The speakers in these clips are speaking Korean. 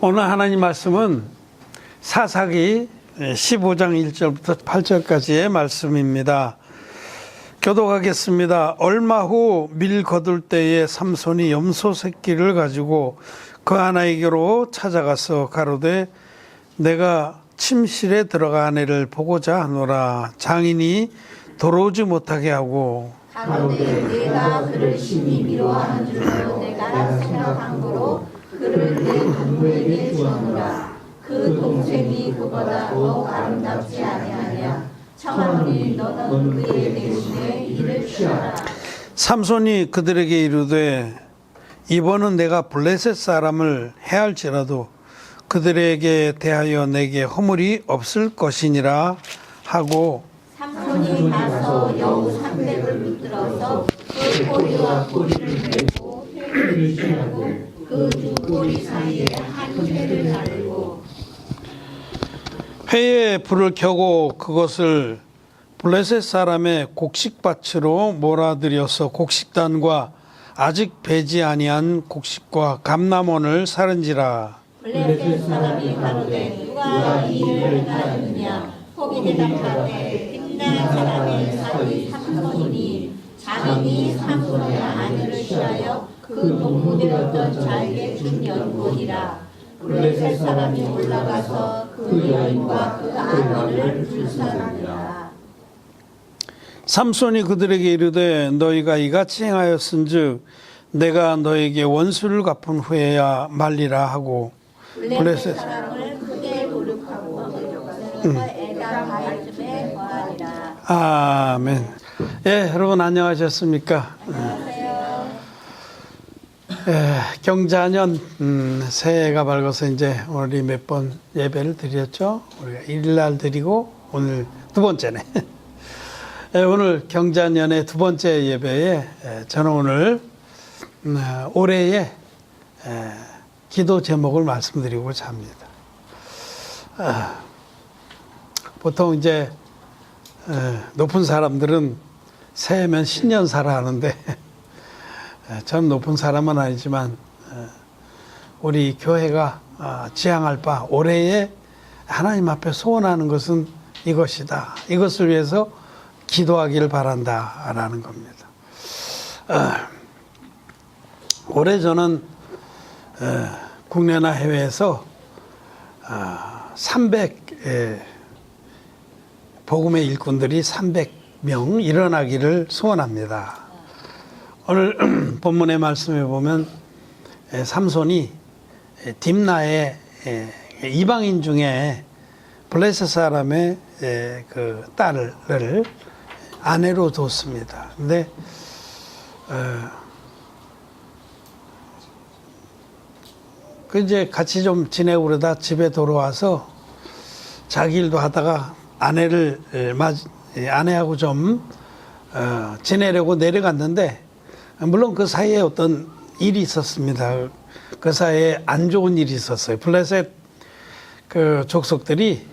오늘 하나님 말씀은 사사기 15장 1절부터 8절까지의 말씀입니다. 교독하겠습니다. 얼마 후 밀 거둘 때에 삼손이 염소 새끼를 가지고 그 하나에게로 찾아가서 가로되 내가 침실에 들어가 아내를 보고자 하노라. 장인이 돌아오지 못하게 하고 가로되 내가 그를 심히 미워하는 줄로 내가 생각한 거로 그를 내 동무에게 주었노라. 그 동생이 그보다 더욱 아름답지 아니하냐. 청하노니 너는 그의 대신에 이를 취하라. 삼손이 그들에게 이르되 이번은 내가 블레셋 사람을 해할지라도 그들에게 대하여 내게 허물이 없을 것이니라 하고 삼손이 가서 여우 300을 붙들어서 그 꼬리와 꼬리를 베고 회를 취하고 그 두 꼬리 사이에 한 회를 달고 회에 불을 켜고 그것을 블레셋 사람의 곡식밭으로 몰아들여서 곡식단과 아직 배지 아니한 곡식과 감람원을 사른지라. 블레셋 사람이 가로되 누가 이 일을 행하였느냐. 혹이 대답하되 딥나 사람의 사위 삼손이니 장인이 삼손의 아내를 취하여 그 동무되었던 자에게 준 연고니라. 블레셋 사람이 올라가서 그 여인과 그 아내를 불살하니라. 삼손이 그들에게 이르되 너희가 이같이 행하였은즉 내가 너에게 원수를 갚은 후에야 말리라 하고 블레셋 사람을 크게 도륙하고 내려가서 에다 바알쯤에 거하니라. 아멘. 예, 여러분 안녕하셨습니까? 경자년 새해가 밝아서 이제 오늘이 몇 번 예배를 드렸죠. 우리가 일날 드리고 오늘 두 번째네. 오늘 경자년의 두 번째 예배에 저는 오늘 올해의 기도 제목을 말씀드리고자 합니다. 보통 이제 높은 사람들은 새해면 신년사라 하는데 전 높은 사람은 아니지만 우리 교회가 지향할 바 올해에 하나님 앞에 소원하는 것은 이것이다. 이것을 위해서 기도하기를 바란다라는 겁니다. 올해 저는 국내나 해외에서 복음의 일꾼들이 300명 일어나기를 소원합니다. 오늘 본문의 말씀에 보면 삼손이 딥나의 이방인 중에 블레셋 사람의 그 딸을 아내로 뒀습니다. 근데 그 이제 같이 좀 지내고 그러다 집에 돌아와서 자기 일도 하다가 아내하고 좀 지내려고 내려갔는데 물론 그 사이에 어떤 일이 있었습니다. 그 사이에 안 좋은 일이 있었어요. 블레셋 그 족속들이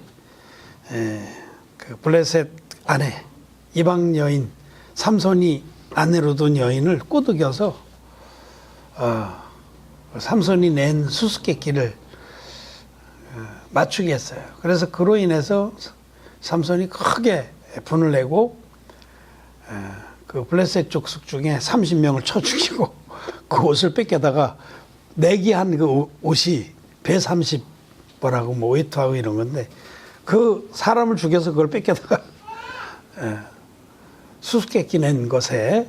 그 블레셋 아내 이방 여인 삼손이 아내로 둔 여인을 꼬드겨서 삼손이 낸 수수께끼를 맞추게 했어요. 그래서 그로 인해서 삼손이 크게 분을 내고 그 블레셋 족속 중에 30명을 쳐 죽이고 그 옷을 뺏겨다가 내기한 그 옷이 130뭐라고 뭐 웨이트하고 이런 건데 그 사람을 죽여서 그걸 뺏겨다가 수수께끼 낸 것에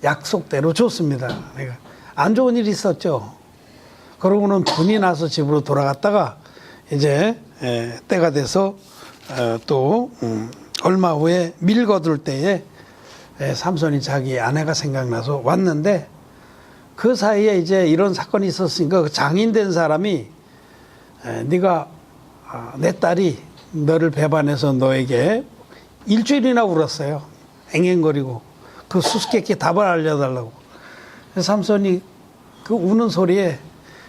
약속대로 줬습니다. 그러니까 안 좋은 일이 있었죠. 그러고는 분이 나서 집으로 돌아갔다가 이제 때가 돼서 또 얼마 후에 밀 거둘 때에 삼손이 자기 아내가 생각나서 왔는데 그 사이에 이제 이런 사건이 있었으니까 그 장인된 사람이 네가 내 딸이 너를 배반해서 너에게 일주일이나 울었어요. 앵앵거리고 그 수수께끼 답을 알려달라고. 삼손이 그 우는 소리에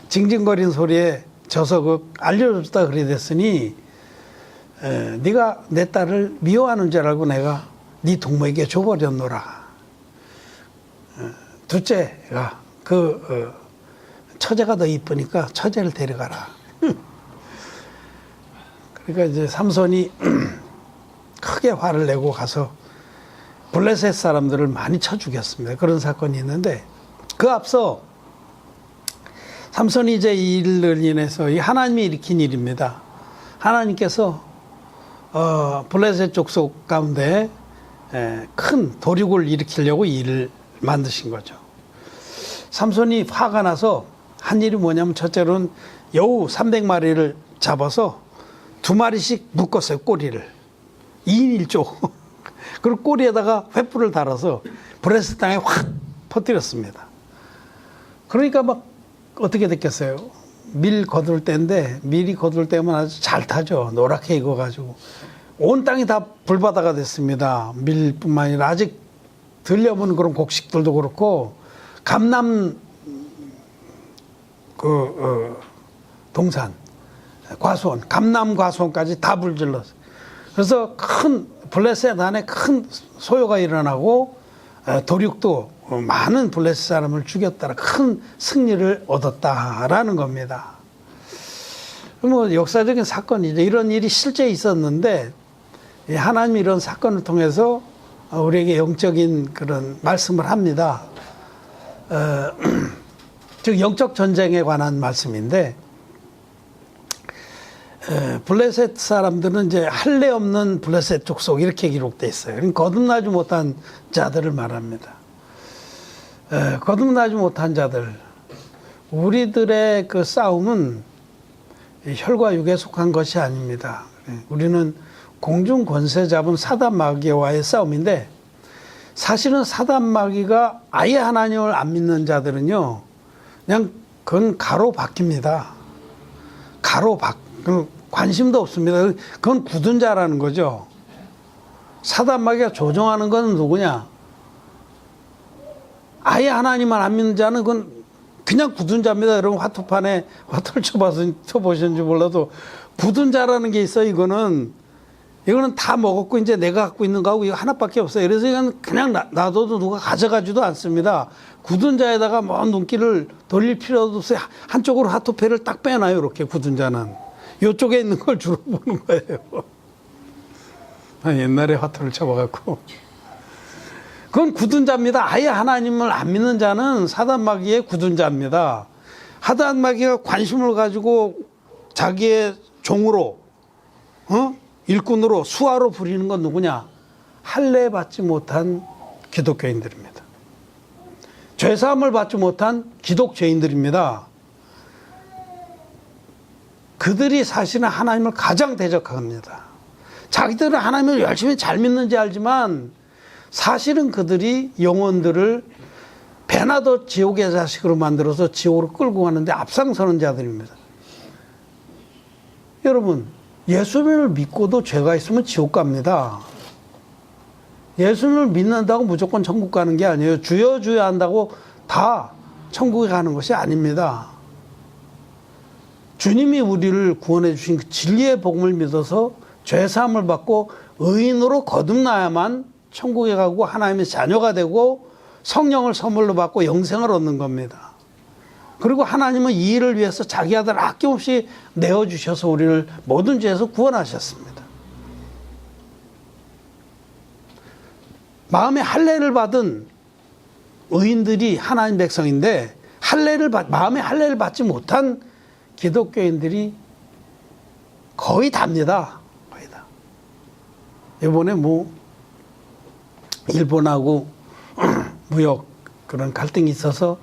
징징거리는 소리에 져서 그 알려줬다 그래 됐으니 네가 내 딸을 미워하는 줄 알고 내가 네 동무에게 줘버렸노라. 둘째가 처제가 더 이쁘니까 처제를 데려가라. 그러니까 이제 삼손이 크게 화를 내고 가서 블레셋 사람들을 많이 쳐 죽였습니다. 그런 사건이 있는데, 그 앞서 삼손이 이제 이 일을 인해서 이 하나님이 일으킨 일입니다. 하나님께서 블레셋 족속 가운데 큰 도륙을 일으키려고 이 일을 만드신 거죠. 삼손이 화가 나서 한 일이 뭐냐면, 첫째로는 여우 300마리를 잡아서 2마리씩 묶었어요, 꼬리를. 2인 1조. 그리고 꼬리에다가 횃불을 달아서 블레셋 땅에 확 퍼뜨렸습니다. 그러니까 막 어떻게 됐겠어요? 밀 거둘 때인데, 밀이 거둘 때면 아주 잘 타죠. 노랗게 익어가지고. 온 땅이 다 불바다가 됐습니다. 밀뿐만 아니라 아직 들려보는 그런 곡식들도 그렇고, 감남 동산, 과수원, 감남 과수원까지 다 불질렀어요. 그래서 큰 블레셋 안에 큰 소요가 일어나고, 도륙도 많은 블레셋 사람을 죽였다라 큰 승리를 얻었다라는 겁니다. 뭐 역사적인 사건이죠. 이런 일이 실제 있었는데, 하나님이 이런 사건을 통해서 우리에게 영적인 그런 말씀을 합니다. 즉 영적 전쟁에 관한 말씀인데, 블레셋 사람들은 이제 할례 없는 블레셋 족속 이렇게 기록되어 있어요. 거듭나지 못한 자들을 말합니다. 거듭나지 못한 자들. 우리들의 그 싸움은 혈과 육에 속한 것이 아닙니다. 우리는 공중 권세 잡은 사단 마귀와의 싸움인데, 사실은 사단 마귀가 아예 하나님을 안 믿는 자들은요, 그냥 그건 가로박힙니다. 가로박. 관심도 없습니다. 그건 굳은 자라는 거죠. 사단 마귀가 조종하는 건 누구냐? 아예 하나님만 안 믿는 자는 그건 그냥 굳은 자입니다. 여러분 화투판에 화투를 쳐보셨는지 몰라도 굳은 자라는 게 있어요. 이거는 다 먹었고 이제 내가 갖고 있는 거하고 이거 하나밖에 없어요. 그래서 이건 그냥 놔둬도 누가 가져가지도 않습니다. 굳은 자에다가 뭐 눈길을 돌릴 필요도 없어요. 한쪽으로 화투패를 딱 빼놔요. 이렇게 굳은 자는. 이쪽에 있는 걸 주로 보는 거예요. 옛날에 화투를 쳐봐갖고. 그건 굳은 자입니다. 아예 하나님을 안 믿는 자는 사단 마귀의 굳은 자입니다. 사단 마귀가 관심을 가지고 자기의 종으로, 일꾼으로, 수하로 부리는 건 누구냐? 할례 받지 못한 기독교인들입니다. 죄사함을 받지 못한 기독죄인들입니다. 그들이 사실은 하나님을 가장 대적합니다. 자기들은 하나님을 열심히 잘 믿는지 알지만 사실은 그들이 영혼들을 배나 더 지옥의 자식으로 만들어서 지옥으로 끌고 가는데 앞장서는 자들입니다. 여러분, 예수님을 믿고도 죄가 있으면 지옥 갑니다. 예수님을 믿는다고 무조건 천국 가는 게 아니에요. 주여 주여 한다고 다 천국에 가는 것이 아닙니다. 주님이 우리를 구원해 주신 그 진리의 복음을 믿어서 죄사함을 받고 의인으로 거듭나야만 천국에 가고 하나님의 자녀가 되고 성령을 선물로 받고 영생을 얻는 겁니다. 그리고 하나님은 이 일을 위해서 자기 아들 아낌없이 내어주셔서 우리를 모든 죄에서 구원하셨습니다. 마음에 할례를 받은 의인들이 하나님 백성인데, 마음에 할례를 받지 못한 기독교인들이 거의 다입니다. 거의 다. 이번에 일본하고 무역 그런 갈등이 있어서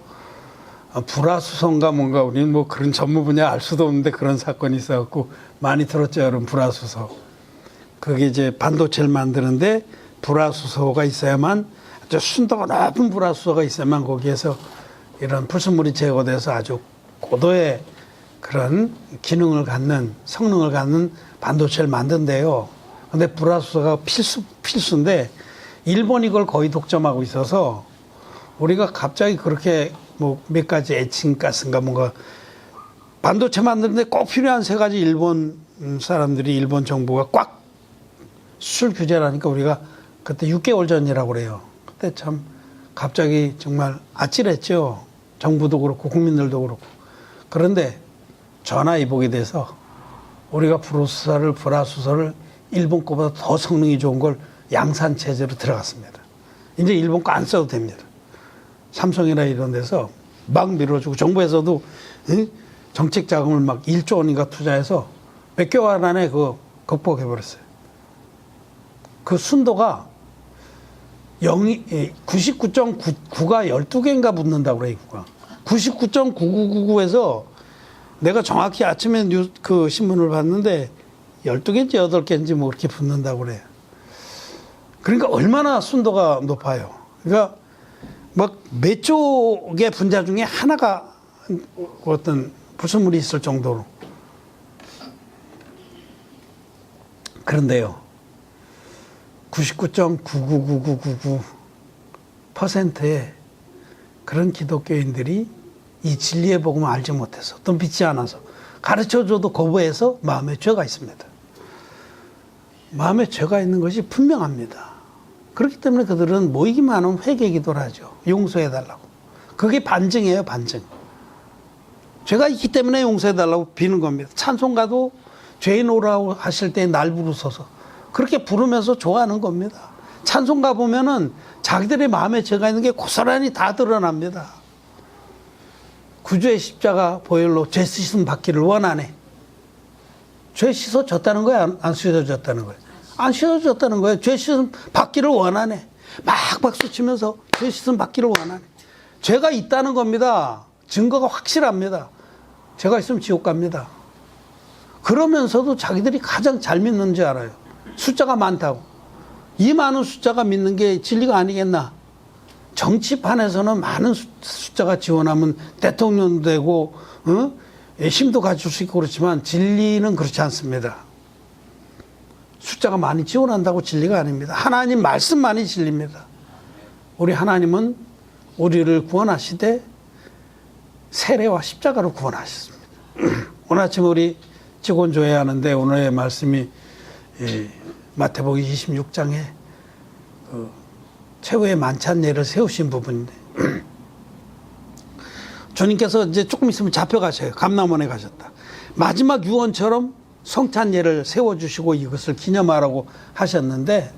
불화수소인가 뭔가, 우리는 그런 전문 분야 알 수도 없는데 그런 사건이 있어갖고 많이 들었죠, 여러분. 불화수소. 그게 이제 반도체를 만드는데 불화수소가 있어야만, 아주 순도가 높은 불화수소가 있어야만 거기에서 이런 불순물이 제거돼서 아주 고도의 그런 기능을 갖는, 성능을 갖는 반도체를 만든대요. 근데 불화수소가 필수인데 일본이 그걸 거의 독점하고 있어서 우리가 갑자기 그렇게 몇 가지 에칭가스인가 뭔가 반도체 만드는데 꼭 필요한 3가지 일본 사람들이, 일본 정부가 꽉 수출 규제를 하니까 우리가 그때 6개월 전이라고 그래요. 그때 참 갑자기 정말 아찔했죠. 정부도 그렇고 국민들도 그렇고. 그런데 전화위복이 돼서 우리가 불화수소를 일본 거보다 더 성능이 좋은 걸 양산 체제로 들어갔습니다. 이제 일본 거 안 써도 됩니다. 삼성이나 이런 데서 막 밀어주고 정부에서도 정책 자금을 막 1조 원인가 투자해서 몇 개월 안에 그거 극복해버렸어요. 그 순도가 99.9가 12개인가 붙는다고 그래요. 99.9999에서 내가 정확히 아침에 그 신문을 봤는데 12개인지 8개인지 뭐 그렇게 붙는다고 그래요. 그러니까 얼마나 순도가 높아요. 그러니까 막 몇 쪽의 분자 중에 하나가 어떤 불순물이 있을 정도로. 그런데요, 99.999999%의 그런 기독교인들이 이 진리의 복음을 알지 못해서 또 믿지 않아서 가르쳐줘도 거부해서 마음에 죄가 있습니다. 마음에 죄가 있는 것이 분명합니다. 그렇기 때문에 그들은 모이기만 하면 회개 기도를 하죠. 용서해달라고. 그게 반증이에요, 반증. 죄가 있기 때문에 용서해달라고 비는 겁니다. 찬송가도 죄인 오라고 하실 때 날 부르소서. 그렇게 부르면서 좋아하는 겁니다. 찬송가 보면은 자기들의 마음에 죄가 있는 게 고스란히 다 드러납니다. 구주의 십자가 보혈로 죄 씻음 받기를 원하네. 죄 씻어졌다는 거야? 안 씻어졌다는 거야? 안 씻어졌다는 거예요. 죄 씻음 받기를 원하네. 막 박수 치면서 죄 씻음 받기를 원하네. 죄가 있다는 겁니다. 증거가 확실합니다. 죄가 있으면 지옥 갑니다. 그러면서도 자기들이 가장 잘 믿는 줄 알아요. 숫자가 많다고. 이 많은 숫자가 믿는 게 진리가 아니겠나. 정치판에서는 많은 숫자가 지원하면 대통령도 되고 힘도 가질 수 있고 그렇지만 진리는 그렇지 않습니다. 숫자가 많이 지원한다고 진리가 아닙니다. 하나님 말씀만이 진리입니다. 우리 하나님은 우리를 구원하시되 세례와 십자가로 구원하셨습니다. 오늘 아침 우리 직원조회 하는데 오늘의 말씀이 마태복음 26장에 최후의 만찬 예를 세우신 부분인데 주님께서 이제 조금 있으면 잡혀가셔요. 감람원에 가셨다. 마지막 유언처럼 성찬 예를 세워주시고 이것을 기념하라고 하셨는데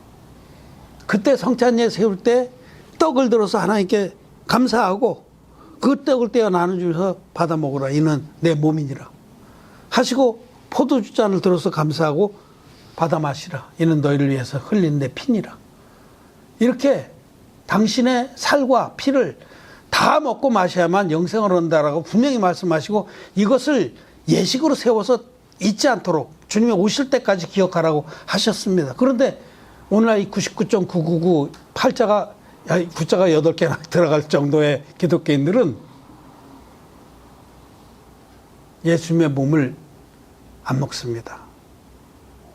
그때 성찬 예 세울 때 떡을 들어서 하나님께 감사하고 그 떡을 떼어 나눠주면서 받아 먹으라. 이는 내 몸이니라 하시고 포도주 잔을 들어서 감사하고 받아 마시라. 이는 너희를 위해서 흘린 내 피니라. 이렇게 당신의 살과 피를 다 먹고 마셔야만 영생을 얻는다라고 분명히 말씀하시고 이것을 예식으로 세워서 잊지 않도록 주님이 오실 때까지 기억하라고 하셨습니다. 그런데 오늘날 이 99.999 팔자가 구자가 8개나 들어갈 정도의 기독교인들은 예수님의 몸을 안 먹습니다.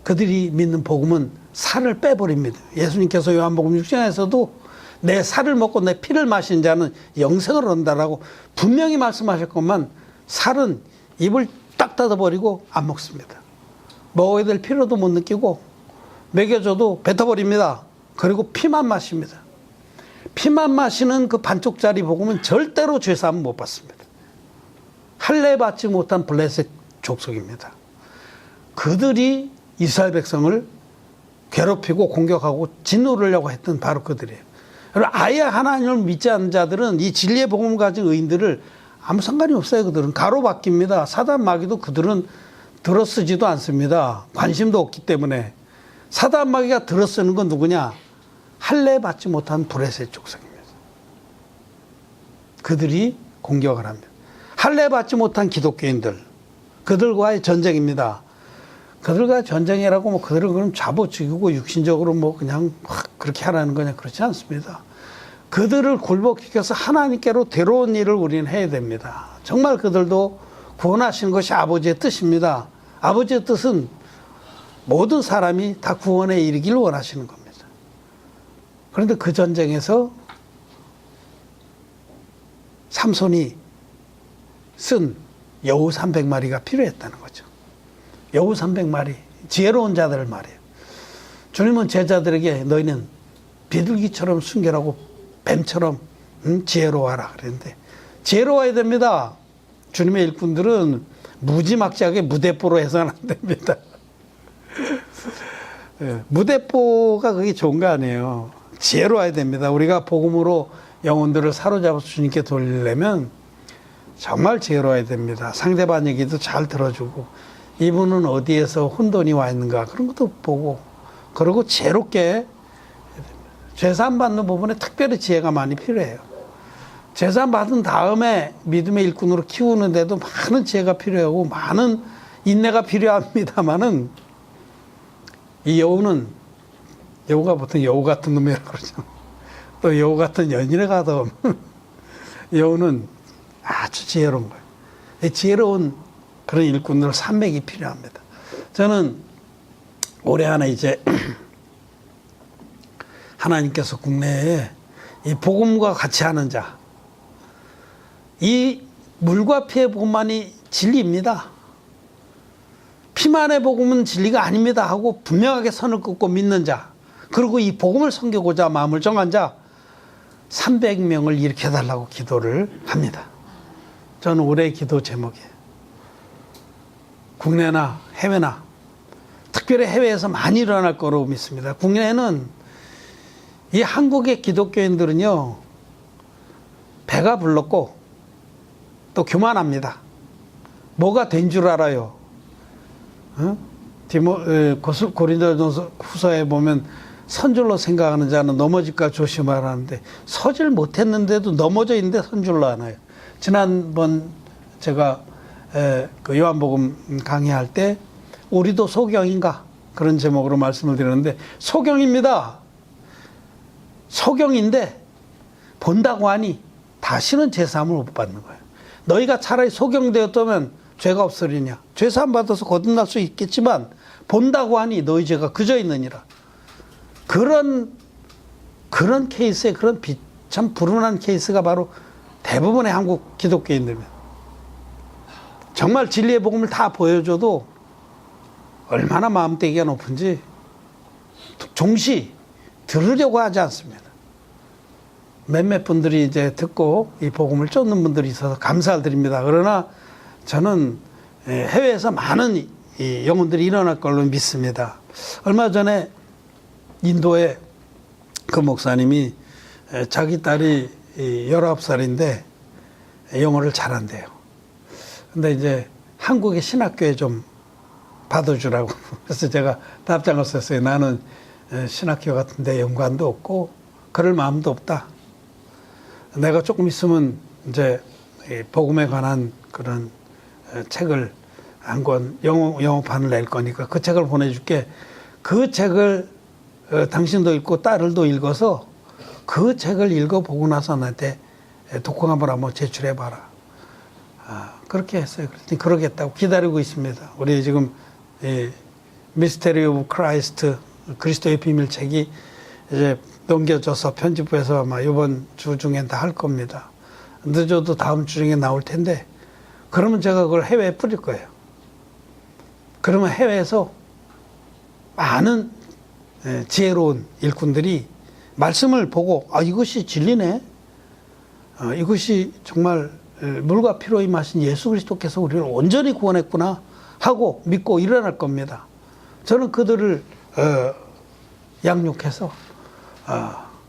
그들이 믿는 복음은 살을 빼버립니다. 예수님께서 요한복음 6장에서도 내 살을 먹고 내 피를 마신 자는 영생을 얻는다라고 분명히 말씀하셨건만 살은 입을 딱 닫아버리고 안 먹습니다. 먹어야 될 필요도 못 느끼고 먹여줘도 뱉어버립니다. 그리고 피만 마십니다. 피만 마시는 그 반쪽짜리 복음은 절대로 죄사함 못 받습니다. 할례 받지 못한 블레셋 족속입니다. 그들이 이스라엘 백성을 괴롭히고 공격하고 짓누르려고 했던 바로 그들이에요. 아예 하나님을 믿지 않는 자들은 이 진리의 복음을 가진 의인들을 아무 상관이 없어요. 그들은 가로막힙니다. 사단 마귀도 그들은 들어쓰지도 않습니다. 관심도 없기 때문에. 사단 마귀가 들어쓰는 건 누구냐? 할례 받지 못한 블레셋 족속입니다. 그들이 공격을 합니다. 할례 받지 못한 기독교인들, 그들과의 전쟁입니다. 그들과 전쟁이라고 뭐 그들은 그럼 잡아죽이고 육신적으로 뭐 그냥 그렇게 하라는 거냐, 그렇지 않습니다. 그들을 굴복시켜서 하나님께로 데려온 일을 우리는 해야 됩니다. 정말 그들도 구원하시는 것이 아버지의 뜻입니다. 아버지의 뜻은 모든 사람이 다 구원에 이르기를 원하시는 겁니다. 그런데 그 전쟁에서 삼손이 쓴 여우 300마리가 필요했다는 거죠. 여우 300마리, 지혜로운 자들을 말이에요. 주님은 제자들에게 너희는 비둘기처럼 순결하고 뱀처럼 지혜로워하라 그랬는데 지혜로워야 됩니다. 주님의 일꾼들은 무지막지하게 무대뽀로 해서는 안 됩니다. 예, 무대뽀가 그게 좋은 거 아니에요. 지혜로워야 됩니다. 우리가 복음으로 영혼들을 사로잡아서 주님께 돌리려면 정말 지혜로워야 됩니다. 상대방 얘기도 잘 들어주고, 이분은 어디에서 혼돈이 와 있는가 그런 것도 보고, 그리고 지혜롭게 죄사함 받는 부분에 특별히 지혜가 많이 필요해요. 죄사함 받은 다음에 믿음의 일꾼으로 키우는데도 많은 지혜가 필요하고 많은 인내가 필요합니다만은, 이 여우는, 여우가 보통 여우 같은 놈이라고 그러잖아. 또 여우 같은 연인에 가도 여우는 아주 지혜로운 거예요. 지혜로운 그런 일꾼들 산맥이 필요합니다. 저는 올해 안에 이제 하나님께서 국내에 이 복음과 같이 하는 자, 이 물과 피의 복음만이 진리입니다. 피만의 복음은 진리가 아닙니다 하고 분명하게 선을 긋고 믿는 자, 그리고 이 복음을 섬기고자 마음을 정한 자 300명을 일으켜달라고 기도를 합니다. 저는 올해의 기도 제목이에요. 국내나 해외나, 특별히 해외에서 많이 일어날 거라고 믿습니다. 국내에는 이 한국의 기독교인들은요, 배가 불렀고 또 교만합니다. 뭐가 된 줄 알아요. 고린도전서 후서에 보면 선줄로 생각하는 자는 넘어질까 조심하라는데, 서질 못했는데도 넘어져 있는데 선줄로 하나요. 지난번 제가 그 요한복음 강의할 때 우리도 소경인가 그런 제목으로 말씀을 드렸는데, 소경입니다. 소경인데 본다고 하니 다시는 제사함을 못 받는 거예요. 너희가 차라리 소경되었다면 죄가 없으리냐. 죄사함 받아서 거듭날 수 있겠지만 본다고 하니 너희 죄가 그저 있느니라. 그런 케이스에, 그런 참 불운한 케이스가 바로 대부분의 한국 기독교인들입니다. 정말 진리의 복음을 다 보여줘도 얼마나 마음대기가 높은지 종시 들으려고 하지 않습니다. 몇몇 분들이 이제 듣고 이 복음을 쫓는 분들이 있어서 감사를 드립니다. 그러나 저는 해외에서 많은 이 영혼들이 일어날 걸로 믿습니다. 얼마 전에 인도의 그 목사님이 자기 딸이 19살인데 영어를 잘한대요. 근데 이제 한국의 신학교에 좀 받아주라고. 그래서 제가 답장을 썼어요. 나는 신학교 같은 데 연관도 없고 그럴 마음도 없다. 내가 조금 있으면 이제 복음에 관한 그런 책을 한 권 영어판을 낼 거니까 그 책을 보내줄게. 그 책을 당신도 읽고 딸도 읽어서 그 책을 읽어보고 나서 나한테 독후감을 한번 제출해봐라. 그렇게 했어요. 그랬더니 그러겠다고 기다리고 있습니다. 우리 지금 미스테리 오브 크라이스트, 그리스도의 비밀책이 이제 넘겨져서 편집부에서 아마 이번 주 중엔 다 할 겁니다. 늦어도 다음 주 중에 나올 텐데, 그러면 제가 그걸 해외에 뿌릴 거예요. 그러면 해외에서 많은 지혜로운 일꾼들이 말씀을 보고, 이것이 진리네. 이것이 정말 물과 피로 임하신 예수 그리스도께서 우리를 온전히 구원했구나 하고 믿고 일어날 겁니다. 저는 그들을 양육해서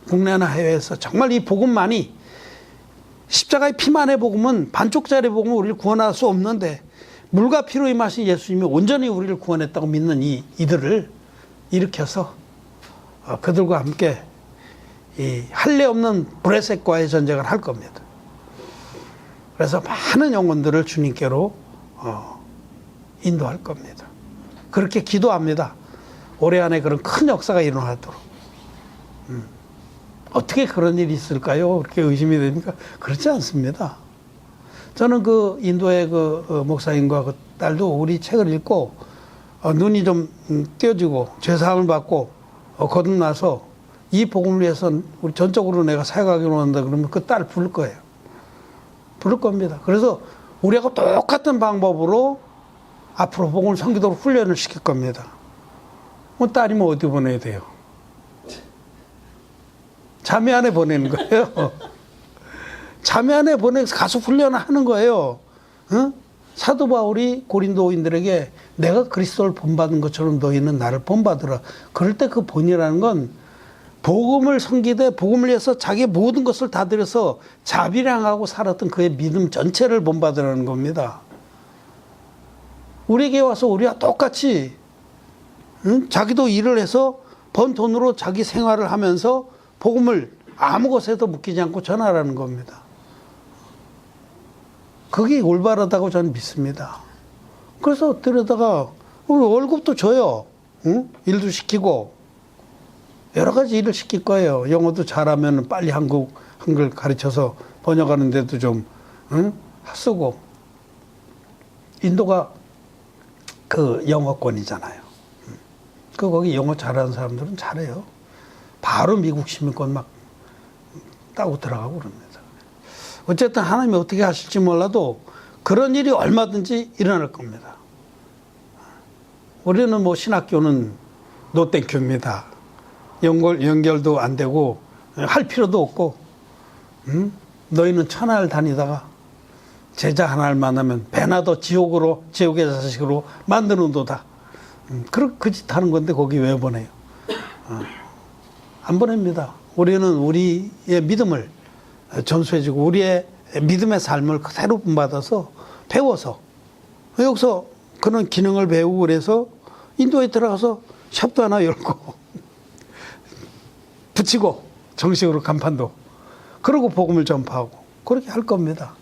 국내나 해외에서 정말 이 복음만이, 십자가의 피만의 복음은, 반쪽짜리 복음은 우리를 구원할 수 없는데 물과 피로 임하신 예수님이 온전히 우리를 구원했다고 믿는 이들을 일으켜서 그들과 함께 이 할례 없는 브레셋과의 전쟁을 할 겁니다. 그래서 많은 영혼들을 주님께로 인도할 겁니다. 그렇게 기도합니다. 올해 안에 그런 큰 역사가 일어나도록. 어떻게 그런 일이 있을까요? 그렇게 의심이 됩니까? 그렇지 않습니다. 저는 그 인도의 그 목사님과 그 딸도 우리 책을 읽고 눈이 좀 띄어지고 죄사함을 받고 거듭나서 이 복음을 위해서 우리 전적으로 내가 사역하기로 한다 그러면 그 딸 부를 거예요. 부를 겁니다. 그래서 우리하고 똑같은 방법으로 앞으로 복음을 섬기도록 훈련을 시킬 겁니다. 딸이면 어디 보내야 돼요? 자매 안에 보내는 거예요. 자매 안에 보내서 가서 훈련을 하는 거예요. 응? 사도 바울이 고린도인들에게 내가 그리스도를 본받은 것처럼 너희는 나를 본받으라. 그럴 때 그 본이라는 건 복음을 섬기되 복음을 위해서 자기의 모든 것을 다 들여서 자비량하고 살았던 그의 믿음 전체를 본받으라는 겁니다. 우리에게 와서 우리와 똑같이 응? 자기도 일을 해서 번 돈으로 자기 생활을 하면서 복음을 아무 것에도 묶이지 않고 전하라는 겁니다. 그게 올바르다고 저는 믿습니다. 그래서 들여다가 월급도 줘요. 응? 일도 시키고 여러 가지 일을 시킬 거예요. 영어도 잘하면 빨리 한글 가르쳐서 번역하는 데도 좀 응? 쓰고. 인도가 그 영어권이잖아요. 거기 영어 잘하는 사람들은 잘해요. 바로 미국 시민권 막 따고 들어가고 그럽니다. 어쨌든 하나님이 어떻게 하실지 몰라도 그런 일이 얼마든지 일어날 겁니다. 우리는 뭐 신학교는 노땡큐입니다. 연결도 안 되고 할 필요도 없고 너희는 천하를 다니다가 제자 하나를 만나면 배나 더 지옥의 자식으로 만드는도다. 그 짓 하는 건데 거기 왜 보내요? 안 보냅니다. 우리는 우리의 믿음을 전수해주고 우리의 믿음의 삶을 그대로 본받아서 배워서 여기서 그런 기능을 배우고 그래서 인도에 들어가서 샵도 하나 열고 붙이고 정식으로 간판도 그러고 복음을 전파하고 그렇게 할 겁니다.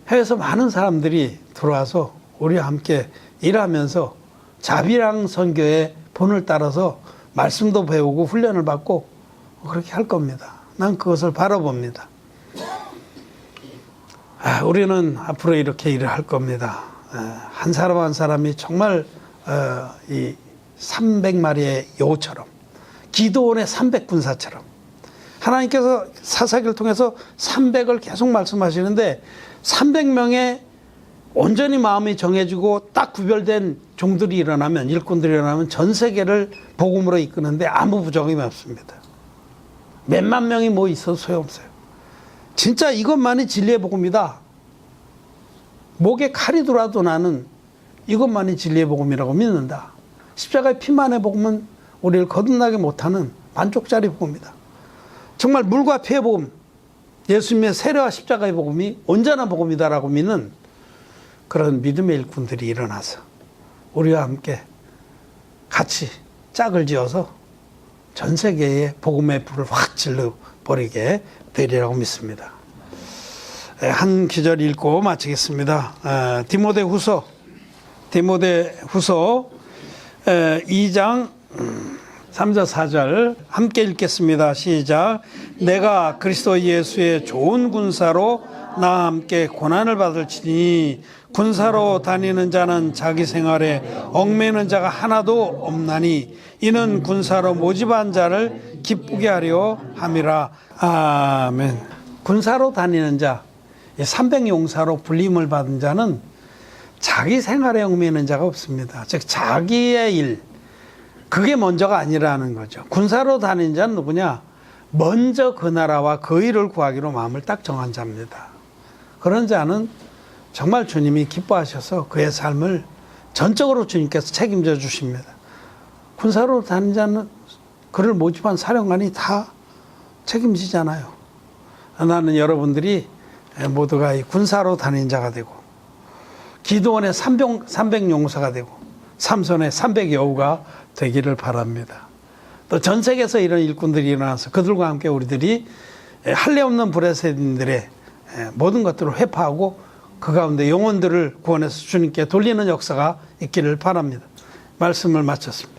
해외에서 많은 사람들이 들어와서 우리와 함께 일하면서 자비랑 선교의 본을 따라서 말씀도 배우고 훈련을 받고 그렇게 할 겁니다. 난 그것을 바라봅니다. 우리는 앞으로 이렇게 일을 할 겁니다. 한 사람 한 사람이 정말 이 300마리의 여우처럼 기드온의 300군사처럼 하나님께서 사사기를 통해서 300을 계속 말씀하시는데 300명의 온전히 마음이 정해지고 딱 구별된 종들이 일어나면 일꾼들이 일어나면 전 세계를 복음으로 이끄는데 아무 부정이 없습니다. 몇만 명이 뭐 있어도 소용없어요. 진짜 이것만이 진리의 복음이다. 목에 칼이 들어와도 나는 이것만이 진리의 복음이라고 믿는다. 십자가의 피만의 복음은 우리를 거듭나게 못하는 반쪽짜리 복음이다. 정말 물과 피의 복음, 예수님의 세례와 십자가의 복음이 온전한 복음이다라고 믿는 그런 믿음의 일꾼들이 일어나서 우리와 함께 같이 짝을 지어서 전 세계에 복음의 불을 확 질러버리게 되리라고 믿습니다. 한 기절 읽고 마치겠습니다. 디모데후서 2장 3절 4절 함께 읽겠습니다. 시작. 내가 그리스도 예수의 좋은 군사로 나와 함께 고난을 받을지니 군사로 다니는 자는 자기 생활에 얽매이는 자가 하나도 없나니 이는 군사로 모집한 자를 기쁘게 하려 함이라. 아멘. 군사로 다니는 자, 300용사로 불림을 받은 자는 자기 생활에 얽매이는 자가 없습니다. 즉 자기의 일, 그게 먼저가 아니라는 거죠. 군사로 다니는 자는 누구냐? 먼저 그 나라와 그 일을 구하기로 마음을 딱 정한 자입니다. 그런 자는 정말 주님이 기뻐하셔서 그의 삶을 전적으로 주님께서 책임져 주십니다. 군사로 다니는 자는 그를 모집한 사령관이 다 책임지잖아요. 나는 여러분들이 모두가 이 군사로 다니는 자가 되고 기드온의 300용사가 되고 삼손의 300여우가 되기를 바랍니다. 또 전 세계에서 이런 일꾼들이 일어나서 그들과 함께 우리들이 할례 없는 브레셋인들의 모든 것들을 회파하고 그 가운데 영혼들을 구원해서 주님께 돌리는 역사가 있기를 바랍니다. 말씀을 마쳤습니다.